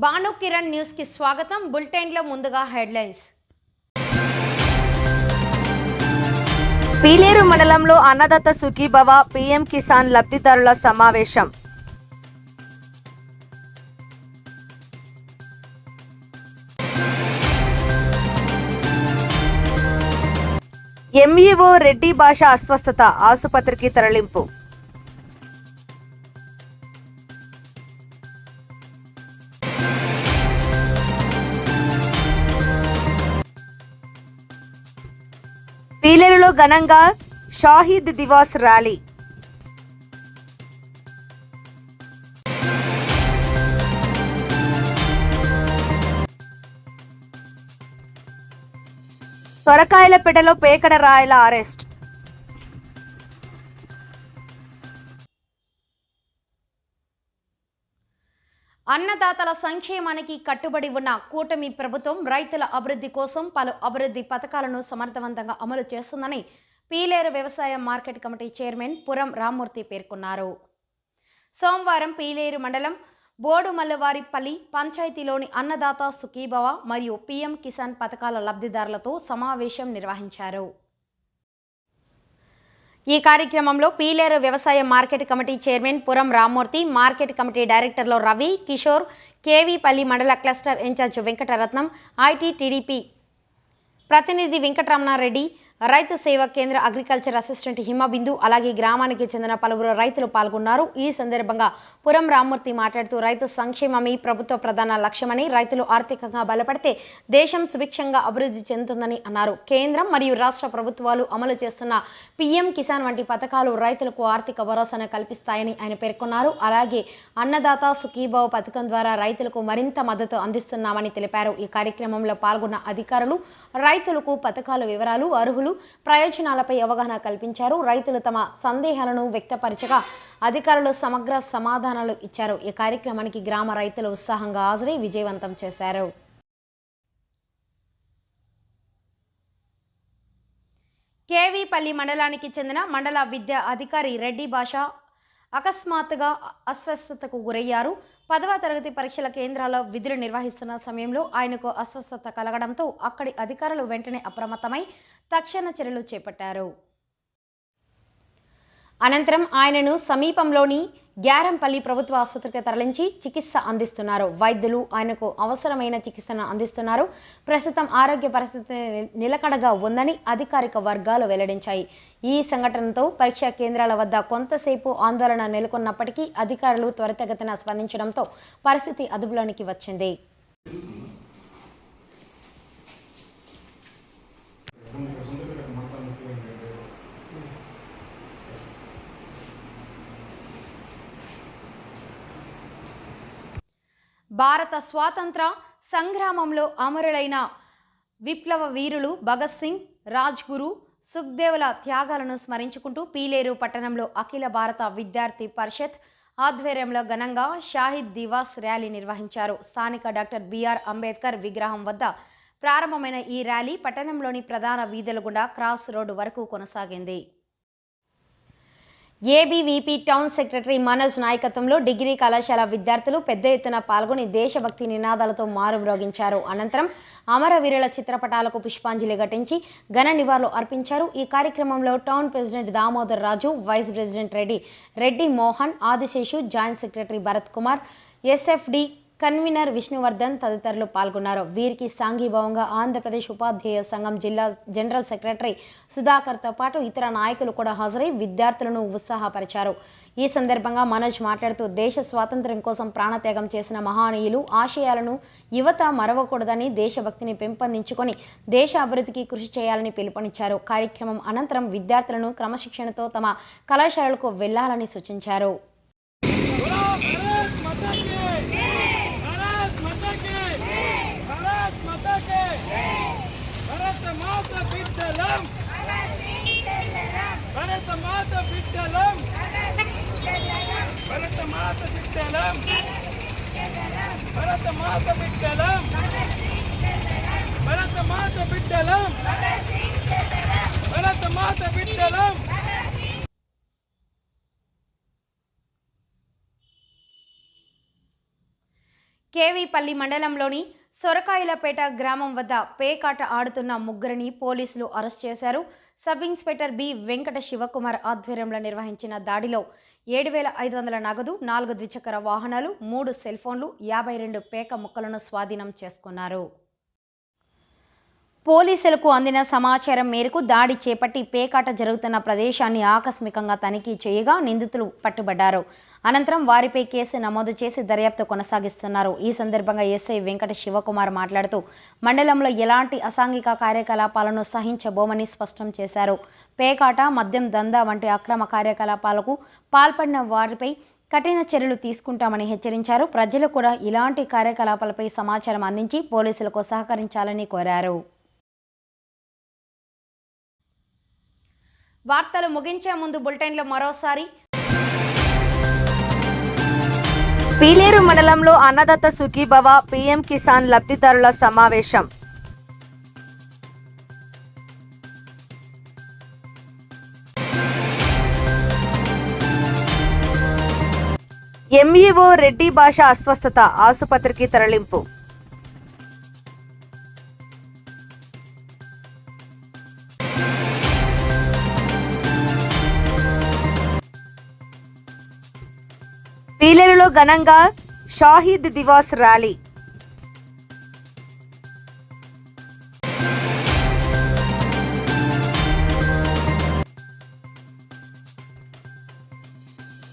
Bhanu Kiran news కి స్వాగతం. Bulletin లో ముందుగా హెడ్లైన్స్. పీలేరు మండలంలో అన్నదాత సుఖీభవ పీఎం కిసాన్ లబ్ధిదారుల సమావేశం. ఎంఈఓ రెడ్డి భాష అస్వస్థత, ఆసుపత్రికి తరలింపు. పీలేరులో ఘనంగా షాహీద్ దివాస్ ర్యాలీ. సొరకాయలపేటలో పేకడ రాయల అరెస్ట్. అన్నదాతల సంక్షేమానికి కట్టుబడి ఉన్న కూటమి ప్రభుత్వం రైతుల అభివృద్ధి కోసం పలు అభివృద్ధి పథకాలను సమర్థవంతంగా అమలు చేస్తుందని పీలేరు వ్యవసాయ market committee chairman Puram Rammurthy పేర్కొన్నారు. సోమవారం పీలేరు మండలం బోడుమల్లవారిపల్లి పంచాయతీలోని అన్నదాత సుఖీభవ మరియు పీఎం కిసాన్ పథకాల లబ్ధిదారులతో సమావేశం నిర్వహించారు. ఈ కార్యక్రమంలో పీలేరు వ్యవసాయ market committee chairman Puram Rammurthy, market committee డైరెక్టర్లు రవి, కిషోర్, కేవీపల్లి మండల cluster incharge Venkataratnam, IT TDP ప్రతినిధి వెంకటరమణారెడ్డి, రైతు సేవా కేంద్ర అగ్రికల్చర్ అసిస్టెంట్ హిమబిందు, అలాగే గ్రామానికి చెందిన పలువురు రైతులు పాల్గొన్నారు. ఈ సందర్భంగా పురం రామ్మూర్తి మాట్లాడుతూ రైతు సంక్షేమమే ప్రభుత్వ ప్రధాన లక్ష్యమని, రైతులు ఆర్థికంగా బలపడితే దేశం సుభిక్షంగా అభివృద్ధి చెందుతుందని అన్నారు. కేంద్రం మరియు రాష్ట్ర ప్రభుత్వాలు అమలు చేస్తున్న పీఎం కిసాన్ వంటి పథకాలు రైతులకు ఆర్థిక భరోసాను కల్పిస్తాయని ఆయన పేర్కొన్నారు. అలాగే అన్నదాత సుఖీభవ పథకం ద్వారా రైతులకు మరింత మద్దతు అందిస్తున్నామని తెలిపారు. ఈ కార్యక్రమంలో పాల్గొన్న అధికారులు రైతులకు పథకాల వివరాలు, అర్హులు, ప్రయోజనాలపై అవగాహన కల్పించారు. రైతులు తమ సందేహాలను వ్యక్తపరచగా అధికారులు సమగ్ర సమాధానాలు ఇచ్చారు. ఈ కార్యక్రమానికి గ్రామ రైతులు ఉత్సాహంగా హాజరై విజయవంతం చేశారు. కేవీపల్లి మండలానికి చెందిన మండల విద్యా అధికారి రెడ్డి భాష అకస్మాత్తుగా అస్వస్థతకు గురయ్యారు. 10వ తరగతి పరీక్షల కేంద్రాల్లో విధులు నిర్వహిస్తున్న సమయంలో ఆయనకు అస్వస్థత కలగడంతో అక్కడి అధికారులు వెంటనే అప్రమత్తమై తక్షణ చర్యలు చేపట్టారు. అనంతరం ఆయనను సమీపంలోని గ్యారంపల్లి ప్రభుత్వ ఆసుపత్రికి తరలించి చికిత్స అందిస్తున్నారు. వైద్యులు ఆయనకు అవసరమైన చికిత్సను అందిస్తున్నారు. ప్రస్తుతం ఆరోగ్య పరిస్థితి నిలకడగా ఉందని అధికారిక వర్గాలు వెల్లడించాయి. ఈ సంఘటనతో పరీక్షా కేంద్రాల వద్ద కొంతసేపు ఆందోళన నెలకొన్నప్పటికీ అధికారులు త్వరితగతిన స్పందించడంతో పరిస్థితి అదుపులోనికి వచ్చింది. భారత స్వాతంత్ర సంగ్రామంలో అమరులైన విప్లవ వీరులు భగత్ సింగ్, రాజ్ గురు, సుఖ్దేవుల త్యాగాలను స్మరించుకుంటూ పీలేరు పట్టణంలో అఖిల భారత విద్యార్థి పరిషత్ ఆధ్వర్యంలో ఘనంగా షాహిద్ దివాస్ ర్యాలీ నిర్వహించారు. స్థానిక డాక్టర్ బిఆర్ అంబేద్కర్ విగ్రహం వద్ద ప్రారంభమైన ఈ ర్యాలీ పట్టణంలోని ప్రధాన వీధుల గుండా క్రాస్ రోడ్డు వరకు కొనసాగింది. ఏబీవీపీ టౌన్ సెక్రటరీ మనోజ్ నాయకత్వంలో డిగ్రీ కళాశాల విద్యార్థులు పెద్ద ఎత్తున పాల్గొని దేశభక్తి నినాదాలతో మారుమ్రోగించారు. అనంతరం అమరవీరుల చిత్రపటాలకు పుష్పాంజలి ఘటించి ఘన నివాళులు అర్పించారు. ఈ కార్యక్రమంలో town president Damodar Raju, vice president Reddy Mohan, Adiseshu, joint secretary Bharat Kumar, SFD convener Vishnuvardhan తదితరులు పాల్గొన్నారు. వీరికి సాంఘీభావంగా ఆంధ్రప్రదేశ్ ఉపాధ్యాయ సంఘం జిల్లా జనరల్ సెక్రటరీ సుధాకర్తో పాటు ఇతర నాయకులు కూడా హాజరై విద్యార్థులను ఉత్సాహపరిచారు. ఈ సందర్భంగా మనోజ్ మాట్లాడుతూ దేశ స్వాతంత్ర్యం కోసం ప్రాణత్యాగం చేసిన మహానీయులు ఆశయాలను యువత మరవకూడదని, దేశభక్తిని పెంపొందించుకొని దేశ అభివృద్ధికి కృషి చేయాలని పిలుపునిచ్చారు. కార్యక్రమం అనంతరం విద్యార్థులను క్రమశిక్షణతో తమ కళాశాలలకు వెళ్లాలని సూచించారు. కేవీపల్లి మండలంలోని సొరకాయలపేట గ్రామం వద్ద పేకాట ఆడుతున్న ముగ్గురిని పోలీసులు అరెస్ట్ చేశారు. Sub inspector B Venkata Sivakumar ఆధ్వర్యంలో నిర్వహించిన దాడిలో 7,500 నగదు, 4 ద్విచక్ర వాహనాలు, 3 సెల్ ఫోన్లు, 52 పేక ముక్కలను స్వాధీనం చేసుకున్నారు. పోలీసులకు అందిన సమాచారం మేరకు దాడి చేపట్టి పేకాట జరుగుతున్న ప్రదేశాన్ని ఆకస్మికంగా తనిఖీ చేయగా నిందితులు పట్టుబడ్డారు. అనంతరం వారిపై కేసు నమోదు చేసి దర్యాప్తు కొనసాగిస్తున్నారు. ఈ సందర్భంగా ఎస్ఐ వెంకట శివకుమార్ మాట్లాడుతూ మండలంలో ఎలాంటి అసాంఘిక కార్యకలాపాలను సహించబోమని స్పష్టం చేశారు. పేకాట, మద్యం దందా వంటి అక్రమ కార్యకలాపాలకు పాల్పడిన వారిపై కఠిన చర్యలు తీసుకుంటామని హెచ్చరించారు. ప్రజలు కూడా ఇలాంటి కార్యకలాపాలపై సమాచారం అందించి పోలీసులకు సహకరించాలని కోరారు. వార్తలు ముగించే ముందు బులెటిన్లో మరోసారి. పీలేరు మండలంలో అన్నదాత సుఖీభవ పీఎం కిసాన్ లబ్ధిదారుల సమావేశం. ఎంఈఓ రెడ్డి భాష అస్వస్థత, ఆసుపత్రికి తరలింపు. పీలేరులో ఘనంగా షాహీద్ దివాస్ ర్యాలీ.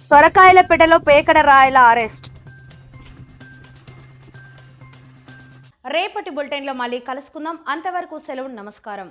సొరకాయలపేటలో పేకడ రాయల అరెస్ట్. రేపటి బులెటిన్లో మళ్ళీ కలుసుకుందాం. అంతవరకు సెలవు. నమస్కారం.